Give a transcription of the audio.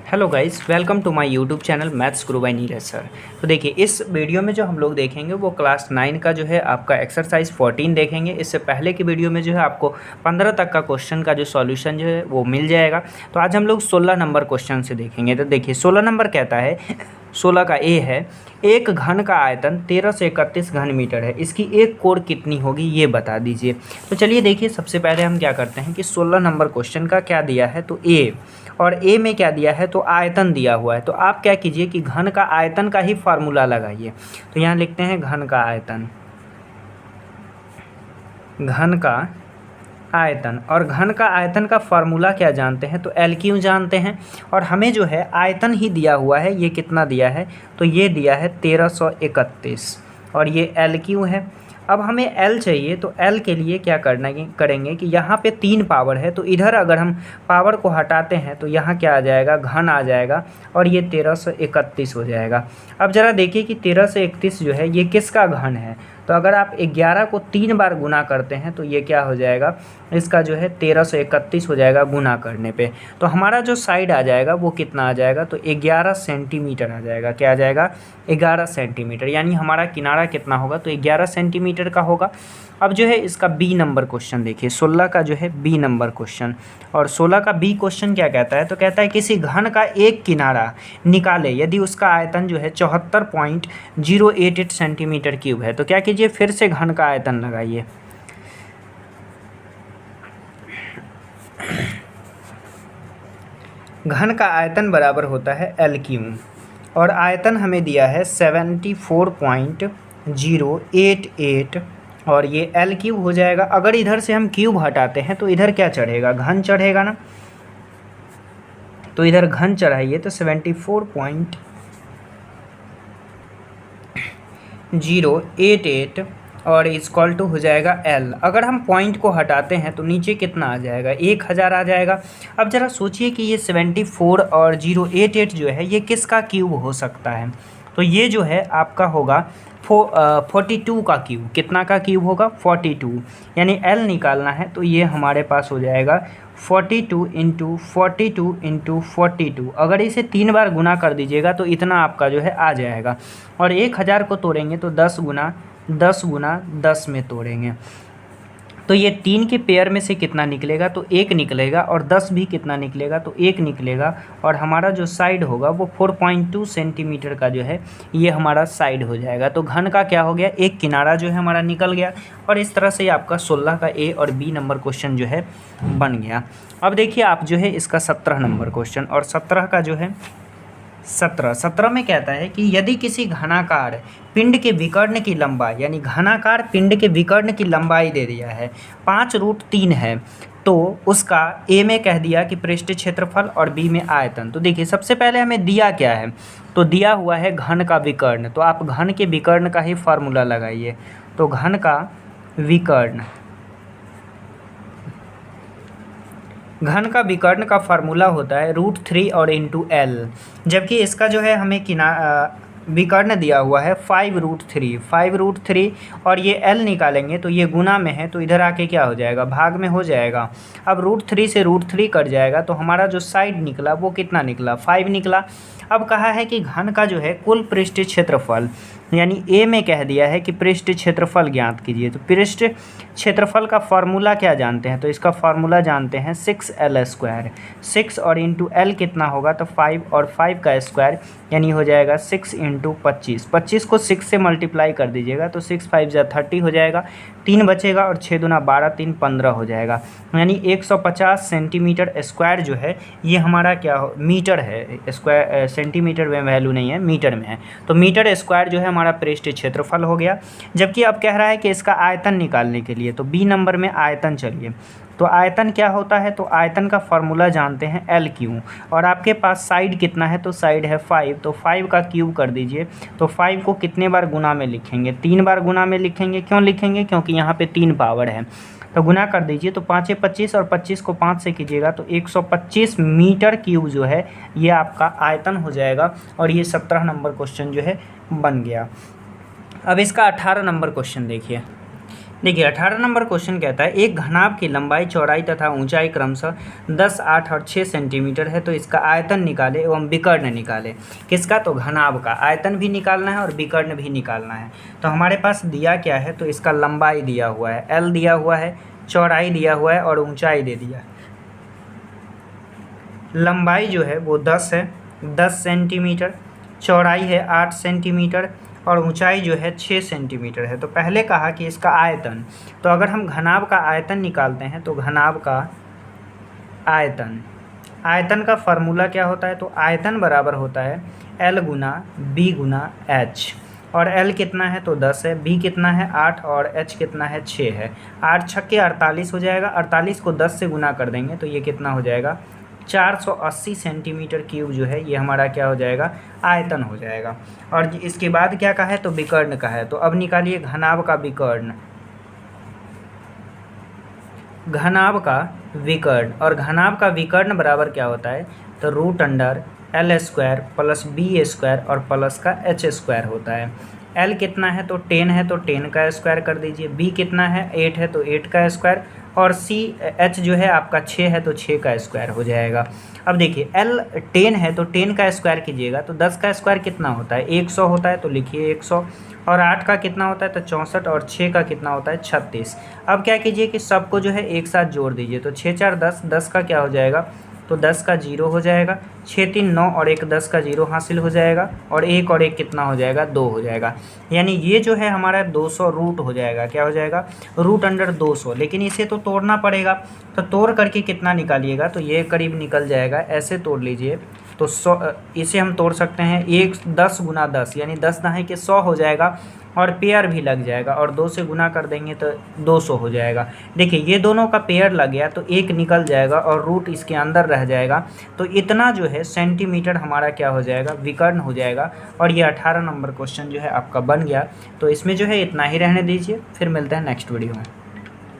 Hello guys, welcome to my YouTube channel maths Guru by Neeraj sir. तो देखिए, इस video में जो हम लोग देखेंगे वो क्लास 9 का जो है आपका एक्सरसाइज 14 देखेंगे। इससे पहले की वीडियो में जो है आपको 15 तक का क्वेश्चन का जो सॉल्यूशन जो है वो मिल जाएगा। तो आज हम लोग 16 नंबर क्वेश्चन से देखेंगे। तो देखिए 16 नंबर कहता है, 16 का ए है, एक घन का आयतन 13 से 31 घन मीटर है, इसकी एक कोण कितनी होगी ये बता दीजिए। तो चलिए देखिए, सबसे पहले हम क्या करते हैं कि 16 नंबर क्वेश्चन का क्या दिया है तो ए, और ए में क्या दिया है तो आयतन दिया हुआ है। तो आप क्या कीजिए कि घन का आयतन का ही फार्मूला लगाइए। तो यहाँ लिखते हैं घन का आयतन, घन का आयतन, और घन का आयतन का फार्मूला क्या जानते हैं तो एल क्यू जानते हैं। और हमें जो है आयतन ही दिया हुआ है, ये कितना दिया है तो ये दिया है 1331, और ये एल क्यू है। अब हमें एल चाहिए, तो एल के लिए क्या करेंगे कि यहाँ पे 3 पावर है, तो इधर अगर हम पावर को हटाते हैं तो यहाँ क्या आ जाएगा, घन आ जाएगा, और ये 1331 हो जाएगा। अब ज़रा देखिए कि 1331 जो है ये किसका घन है। तो अगर आप 11 को 3 बार गुना करते हैं तो ये क्या हो जाएगा, इसका जो है 1331 हो जाएगा गुना करने पे। तो हमारा जो साइड आ जाएगा वो कितना आ जाएगा तो 11 सेंटीमीटर आ जाएगा। क्या आ जाएगा, 11 सेंटीमीटर, यानी हमारा किनारा कितना होगा तो 11 सेंटीमीटर का होगा। अब जो है इसका बी नंबर क्वेश्चन देखिए, 16 का जो है बी नंबर क्वेश्चन, और 16 का बी क्वेश्चन क्या कहता है तो कहता है किसी घन का एक किनारा निकाले यदि उसका आयतन जो है 74.088 सेंटीमीटर क्यूब है। तो क्या कीजिए, फिर से घन का आयतन लगाइए। घन का आयतन बराबर होता है एल क्यू, और आयतन हमें दिया है 74.088, और ये एल क्यूब हो जाएगा। अगर इधर से हम क्यूब हटाते हैं तो इधर क्या चढ़ेगा, घन चढ़ेगा ना। तो इधर घन चढ़ाइए तो 74.088 और इक्वल टू हो जाएगा एल। अगर हम पॉइंट को हटाते हैं तो नीचे कितना आ जाएगा, 1000 आ जाएगा। अब ज़रा सोचिए कि ये 74 और 088 जो है ये किसका क्यूब हो सकता है। तो ये जो है आपका होगा 42 का क्यूब। कितना का क्यूब होगा, 42, यानी एल निकालना है तो ये हमारे पास हो जाएगा 42 इंटू 42 इंटू 42। अगर इसे 3 बार गुना कर दीजिएगा तो इतना आपका जो है आ जाएगा। और 1000 को तोड़ेंगे तो 10 गुना 10 में तोड़ेंगे तो ये 3 के पेयर में से कितना निकलेगा तो 1 निकलेगा, और 10 भी कितना निकलेगा तो 1 निकलेगा, और हमारा जो साइड होगा वो 4.2 सेंटीमीटर का जो है ये हमारा साइड हो जाएगा। तो घन का क्या हो गया, एक किनारा जो है हमारा निकल गया। और इस तरह से आपका 16 का ए और बी नंबर क्वेश्चन जो है बन गया। अब देखिए आप जो है इसका 17 नंबर क्वेश्चन, और 17 का जो है 17 में कहता है कि यदि किसी घनाकार पिंड के विकर्ण की लंबाई, यानी घनाकार पिंड के विकर्ण की लंबाई दे दिया है 5√3 है, तो उसका ए में कह दिया कि पृष्ठ क्षेत्रफल और बी में आयतन। तो देखिए सबसे पहले हमें दिया क्या है तो दिया हुआ है घन का विकर्ण। तो आप घन के विकर्ण का ही फार्मूला लगाइए। तो घन का विकर्ण, घन का विकर्ण का फार्मूला होता है √3 और इंटू एल, जबकि इसका जो है हमें विकर्ण दिया हुआ है 5√3, और ये एल निकालेंगे तो ये गुना में है तो इधर आके क्या हो जाएगा, भाग में हो जाएगा। अब √3 से √3 कट जाएगा तो हमारा जो साइड निकला वो कितना निकला, 5 निकला। अब कहा है कि घन का जो है कुल पृष्ठ क्षेत्रफल, यानी ए में कह दिया है कि पृष्ठ क्षेत्रफल ज्ञात कीजिए। तो पृष्ठ क्षेत्रफल का फार्मूला क्या जानते हैं तो इसका फार्मूला जानते हैं 6l²। 6 और इंटू एल कितना होगा तो 5, और 5 का स्क्वायर यानी हो जाएगा 6 इंटू 25। 25 को 6 से मल्टीप्लाई कर दीजिएगा तो 6 5 जा 30 हो जाएगा, 3 बचेगा, और 6 दूना 12, 3 15 हो जाएगा, यानी 150 सेंटीमीटर स्क्वायर जो है ये हमारा क्या हो, मीटर है। स्क्वायर सेंटीमीटर में वैल्यू नहीं है, मीटर में है। तो मीटर स्क्वायर जो है हमारा पृष्ठ क्षेत्रफल हो गया। जबकि अब कह रहा है कि इसका आयतन निकालने के लिए, तो बी नंबर में आयतन चलिए। तो आयतन क्या होता है तो आयतन का फार्मूला जानते हैं एल क्यू, और आपके पास साइड कितना है तो साइड है 5, तो 5 का क्यूब कर दीजिए। तो 5 को कितने बार गुना में लिखेंगे, 3 बार गुना में लिखेंगे। क्यों लिखेंगे, क्योंकि यहाँ पे 3 पावर है। तो गुना कर दीजिए तो 5 25, और 25 को 5 से कीजिएगा तो 125 मीटर क्यूब जो है ये आपका आयतन हो जाएगा। और ये 17 नंबर क्वेश्चन जो है बन गया। अब इसका 18 नंबर क्वेश्चन देखिए। देखिए 18 नंबर क्वेश्चन कहता है एक घनाभ की लंबाई, चौड़ाई तथा ऊंचाई क्रमशः 10, 8 और 6 सेंटीमीटर है, तो इसका आयतन निकाले एवं विकर्ण निकाले। किसका? तो घनाभ का आयतन भी निकालना है और विकर्ण भी निकालना है। तो हमारे पास दिया क्या है, तो इसका लंबाई दिया हुआ है L दिया हुआ है, चौड़ाई दिया हुआ है और ऊंचाई दे दिया है। लंबाई जो है वो 10 है, 10 सेंटीमीटर, चौड़ाई है 8 सेंटीमीटर और ऊंचाई जो है 6 सेंटीमीटर है। तो पहले कहा कि इसका आयतन, तो अगर हम घनाभ का आयतन निकालते हैं तो घनाभ का आयतन का फार्मूला क्या होता है, तो आयतन बराबर होता है L गुना B गुना H। और L कितना है, तो 10 है, B कितना है 8 और H कितना है 6 है। 8 छक्के 48 हो जाएगा, 48 को 10 से गुना कर देंगे तो ये कितना हो जाएगा, 480 सेंटीमीटर क्यूब जो है ये हमारा क्या हो जाएगा, आयतन हो जाएगा। और इसके बाद क्या कहा है, तो विकर्ण का है। तो अब निकालिए घनाभ का विकर्ण, घनाभ का विकर्ण। और घनाभ का विकर्ण बराबर क्या होता है, तो √L² प्लस B² और प्लस का H² होता है। L कितना है, तो 10 है तो 10 का स्क्वायर कर दीजिए, B कितना है 8 है तो 8 का स्क्वायर और H जो है आपका 6 है तो 6 का स्क्वायर हो जाएगा। अब देखिए L 10 है तो 10 का स्क्वायर कीजिएगा तो 10 का स्क्वायर कितना होता है, 100 होता है, तो लिखिए 100। और 8 का कितना होता है, तो 64 और 6 का कितना होता है, 36। अब क्या कीजिए कि सबको जो है एक साथ जोड़ दीजिए, तो 6 4 10, 10 का क्या हो जाएगा, तो 10 का 0 हो जाएगा, 6 3 9 और 1 10 का 0 हासिल हो जाएगा और 1 और 1 कितना हो जाएगा, 2 हो जाएगा। यानी ये जो है हमारा 200 रूट हो जाएगा, क्या हो जाएगा, √200। लेकिन इसे तो तोड़ना पड़ेगा, तो तोड़ करके कितना निकालिएगा, तो ये करीब निकल जाएगा, ऐसे तोड़ लीजिए तो 100, इसे हम तोड़ सकते हैं 10 गुना 10 यानी 10 दहाई के 100 हो जाएगा और पेयर भी लग जाएगा और 2 से गुना कर देंगे तो 200 हो जाएगा। देखिए ये दोनों का पेयर लग गया तो एक निकल जाएगा और रूट इसके अंदर रह जाएगा। तो इतना जो है सेंटीमीटर हमारा क्या हो जाएगा, विकर्ण हो जाएगा। और ये 18 नंबर क्वेश्चन जो है आपका बन गया। तो इसमें जो है इतना ही रहने दीजिए, फिर मिलते हैं नेक्स्ट वीडियो में।